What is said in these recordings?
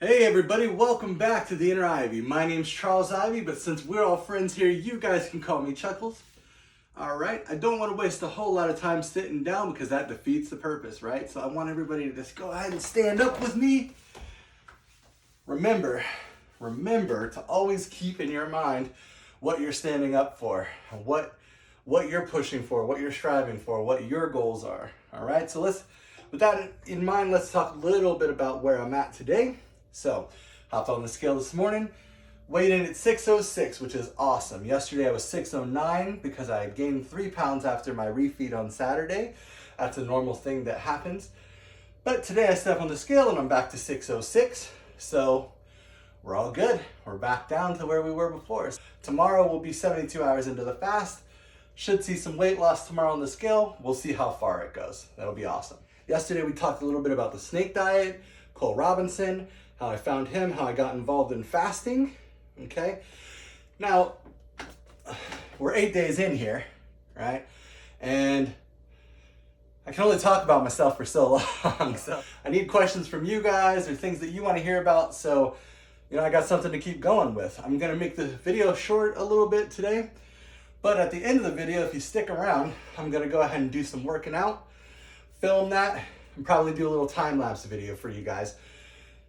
Hey everybody, welcome back to The Inner Ivy. My name's Charles Ivy, but since we're all friends here, you guys can call me Chuckles. Alright, I don't want to waste a whole lot of time sitting down because that defeats the purpose, right? So I want everybody to just go ahead and stand up with me. Remember to always keep in your mind what you're standing up for, what you're pushing for, what you're striving for, what your goals are. Alright, so with that in mind, let's talk a little bit about where I'm at today. So, hopped on the scale this morning, weighed in at 606, which is awesome. Yesterday I was 609 because I had gained 3 pounds after my refeed on Saturday. That's a normal thing that happens. But today I stepped on the scale and I'm back to 606. So, we're all good. We're back down to where we were before. Tomorrow we'll be 72 hours into the fast. Should see some weight loss tomorrow on the scale. We'll see how far it goes. That'll be awesome. Yesterday we talked a little bit about the snake diet, Cole Robinson, how I found him, how I got involved in fasting, okay? Now, we're 8 days in here, right? And I can only talk about myself for so long, so I need questions from you guys or things that you want to hear about, so, I got something to keep going with. I'm gonna make the video short a little bit today, but at the end of the video, if you stick around, I'm gonna go ahead and do some working out, film that, and probably do a little time-lapse video for you guys,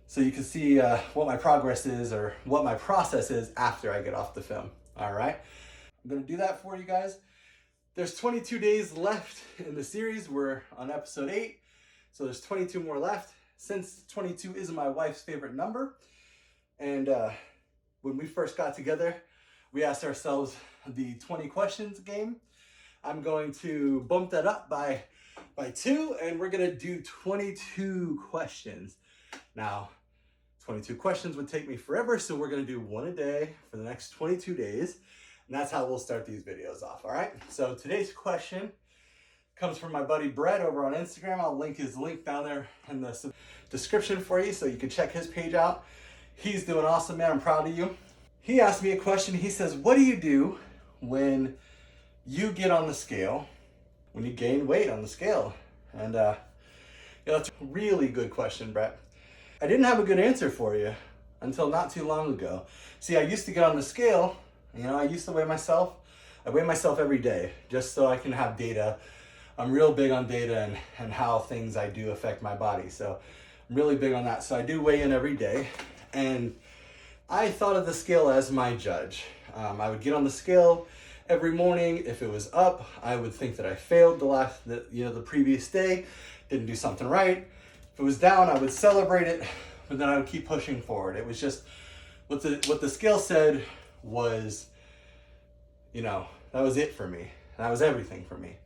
so you can see what my progress is or what my process is after I get off the film. All right, I'm gonna do that for you guys. There's 22 days left in the series. We're on episode 8, so there's 22 more left. Since 22 is my wife's favorite number, and when we first got together, we asked ourselves the 20 questions game. I'm going to bump that up by 2, and we're gonna do 22 questions. Now, 22 questions would take me forever, so we're gonna do one a day for the next 22 days, and that's how we'll start these videos off, all right? So today's question comes from my buddy Brett over on Instagram. I'll link his link down there in the description for you so you can check his page out. He's doing awesome, man. I'm proud of you. He asked me a question. He says, what do you do when you get on the scale, when you gain weight on the scale? And that's a really good question, Brett. I didn't have a good answer for you until not too long ago. See, I used to get on the scale, I used to weigh myself. I weigh myself every day just so I can have data. I'm real big on data and how things I do affect my body. So I'm really big on that. So I do weigh in every day. And I thought of the scale as my judge. I would get on the scale every morning. If it was up, I would think that I failed the previous day, didn't do something right. If it was down, I would celebrate it, but then I would keep pushing forward. It was just what the scale said was, that was it for me. That was everything for me.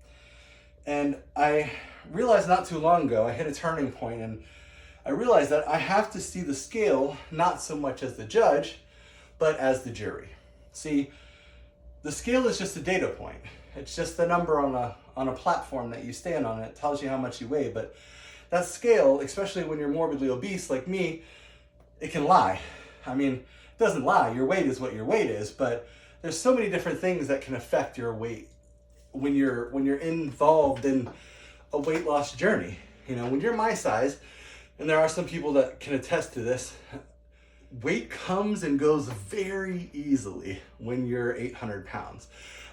And I realized not too long ago, I hit a turning point, and I realized that I have to see the scale not so much as the judge, but as the jury. See, the scale is just a data point. It's just the number on a platform that you stand on. It tells you how much you weigh, but that scale, especially when you're morbidly obese like me, it can lie. I mean, it doesn't lie. Your weight is what your weight is, but there's so many different things that can affect your weight when you're involved in a weight loss journey. When you're my size, and there are some people that can attest to this, weight comes and goes very easily when you're 800 pounds.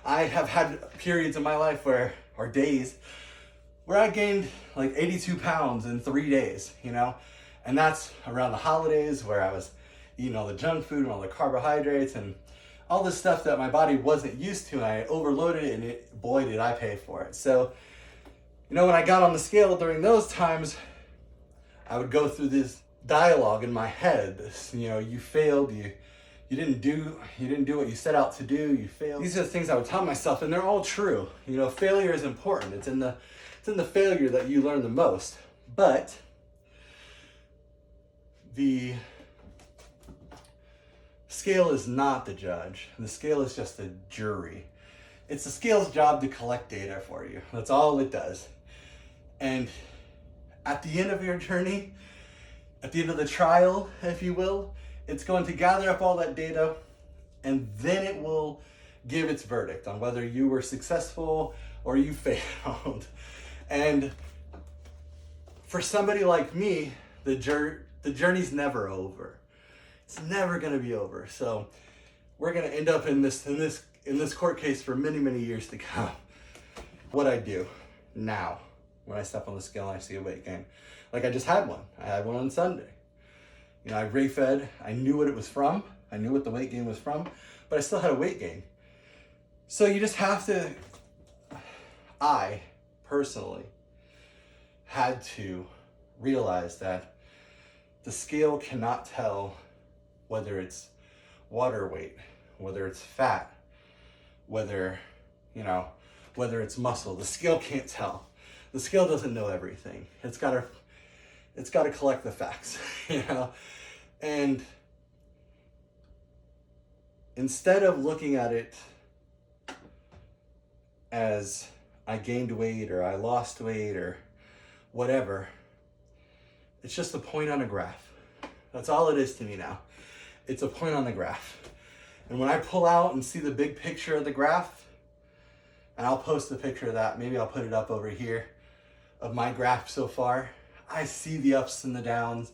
I have had periods in my life or days where I gained like 82 pounds in 3 days, and that's around the holidays where I was eating all the junk food and all the carbohydrates and all this stuff that my body wasn't used to, and I overloaded it, and boy, did I pay for it. So, when I got on the scale during those times, I would go through this dialogue in my head. You failed, you didn't do what you set out to do, you failed. These are the things I would tell myself, and they're all true. Failure is important. It's in the failure that you learn the most. But the scale is not the judge. The scale is just a jury. It's the scale's job to collect data for you. That's all it does. And at the end of your journey, at the end of the trial, if you will, it's going to gather up all that data, and then it will give its verdict on whether you were successful or you failed. And for somebody like me, the the journey's never over. It's never going to be over. So we're going to end up in this court case for many, many years to come. What I do now when I step on the scale and I see a weight gain, like I just had one. I had one on Sunday. You know, I ray-fed. I knew what it was from. I knew what the weight gain was from, but I still had a weight gain. So you just have to, I personally had to realize that the scale cannot tell whether it's water weight, whether it's fat, whether it's muscle. The scale can't tell. The scale doesn't know everything. It's got to collect the facts, you know? And instead of looking at it as I gained weight or I lost weight or whatever, it's just a point on a graph. That's all it is to me now. It's a point on the graph. And when I pull out and see the big picture of the graph, and I'll post a picture of that, maybe I'll put it up over here, of my graph so far, I see the ups and the downs.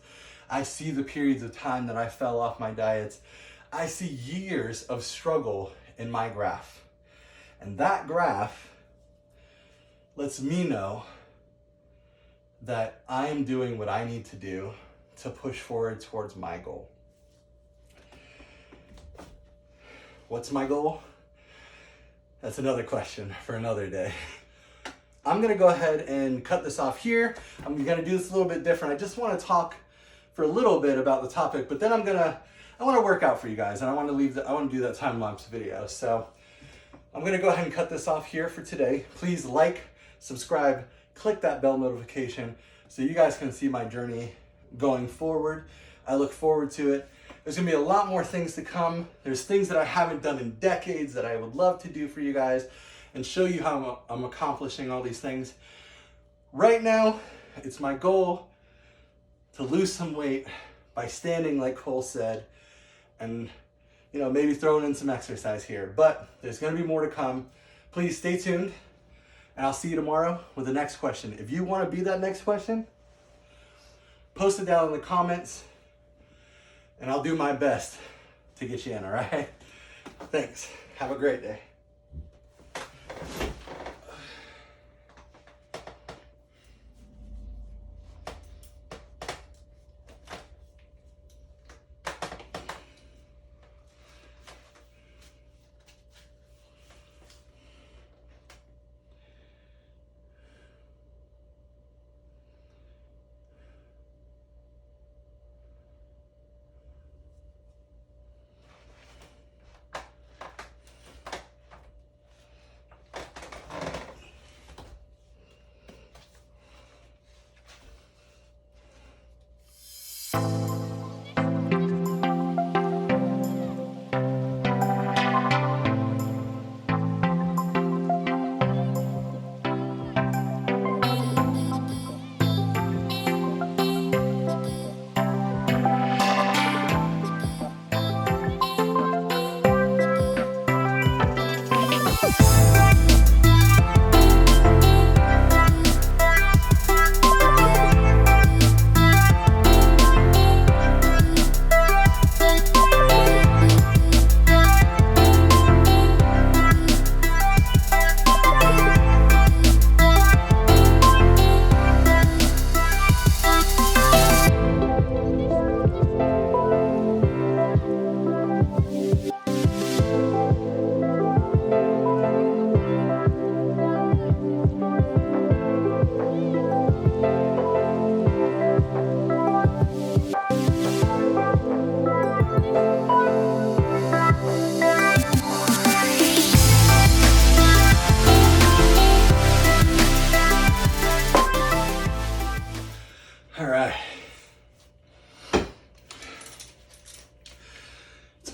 I see the periods of time that I fell off my diets. I see years of struggle in my graph. And that graph lets me know that I am doing what I need to do to push forward towards my goal. What's my goal? That's another question for another day. I'm gonna go ahead and cut this off here. I'm gonna do this a little bit different. I just wanna talk for a little bit about the topic, but then I wanna work out for you guys, and I wanna do that time-lapse video. So I'm gonna go ahead and cut this off here for today. Please like, subscribe, click that bell notification so you guys can see my journey going forward. I look forward to it. There's gonna be a lot more things to come. There's things that I haven't done in decades that I would love to do for you guys and show you how I'm accomplishing all these things. Right now, it's my goal to lose some weight by standing like Cole said, and maybe throwing in some exercise here, but there's gonna be more to come. Please stay tuned, and I'll see you tomorrow with the next question. If you wanna be that next question, post it down in the comments, and I'll do my best to get you in, all right? Thanks. Have a great day.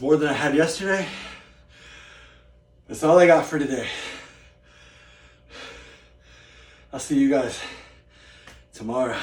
More than I had yesterday. That's all I got for today. I'll see you guys tomorrow.